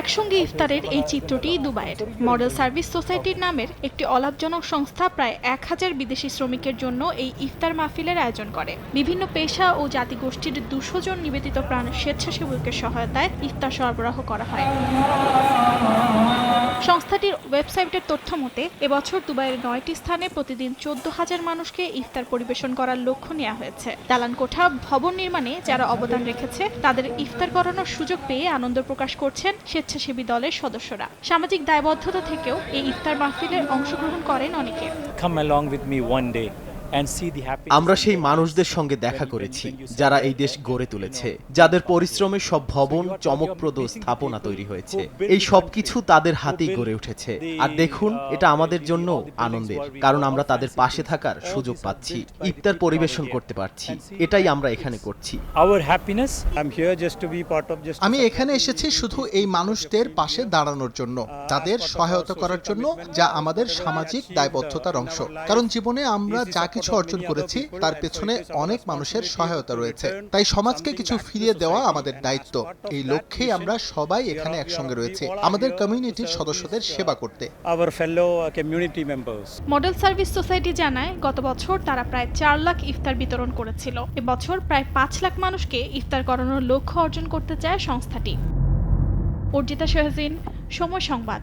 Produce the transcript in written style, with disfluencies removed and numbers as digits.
একসঙ্গে ইফতারের এই চিত্রটি দুবাইয়ের মডেল সার্ভিস সোসাইটির নামের একটি অলাভজনক সংস্থা প্রায় ১,০০০ বিদেশি শ্রমিকের জন্য এই ইফতার মাহফিলের আয়োজন করে। বিভিন্ন পেশা ও জাতিগোষ্ঠীর ২০০ জন নিবেদিত প্রাণ স্বেচ্ছাসেবকের সহায়তায় ইফতার সরবরাহ করা হয়। সংস্থাটির ওয়েবসাইটের তথ্য মতে এবছর দুবাইয়ের ৯টি স্থানে প্রতিদিন ১৪,০০০ মানুষকে ইফতার পরিবেশন করার লক্ষ্য নেওয়া হয়েছে। দালান কোঠা ভবন নির্মাণে যারা অবদান রেখেছে তাদের ইফতার করানোর সুযোগ পেয়ে আনন্দ প্রকাশ করছেন স্বেচ্ছাসেবী দলের সদস্যরা। সামাজিক দায়বদ্ধতা থেকেও এই ইফতার মাহফিলে অংশগ্রহণ করেন অনেকে। আমরা সেই মানুষদের সঙ্গে দেখা করেছি যারা এই দেশ গড়ে তুলেছে, যাদের পরিশ্রমে সব ভবন চমকপ্রদ স্থাপনা তৈরি হয়েছে। এই সবকিছু তাদের হাতেই গড়ে উঠেছে। আর দেখুন, এটা আমাদের জন্য আনন্দের, কারণ আমরা তাদের পাশে থাকার সুযোগ পাচ্ছি, ইফতার পরিবেশন করতে পারছি। এটাই আমরা এখানে করছি। আমি এখানে এসেছি শুধু এই মানুষদের পাশে দাঁড়ানোর জন্য, তাদের সহায়তা করার জন্য, যা আমাদের সামাজিক দায়বদ্ধতার অংশ। কারণ জীবনে আমরা যা কিছু অর্জন করেছি তার পেছনে অনেক মানুষের সহায়তা রয়েছে, তাই সমাজকে কিছু ফিরিয়ে দেওয়া আমাদের দায়িত্ব। এই লক্ষ্যেই আমরা সবাই এখানে একসঙ্গে রয়েছে, আমাদের কমিউনিটির সদস্যদের সেবা করতে। মডেল সার্ভিস সোসাইটি জানায় গত বছর তারা প্রায় ৪ লাখ ইফতার বিতরণ করেছিল। এবছর প্রায় ৫ লাখ মানুষকে ইফতার করানোর লক্ষ্য অর্জন করতে চায় সংস্থাটি। অর্জিতা শাহজিন, সময় সংবাদ।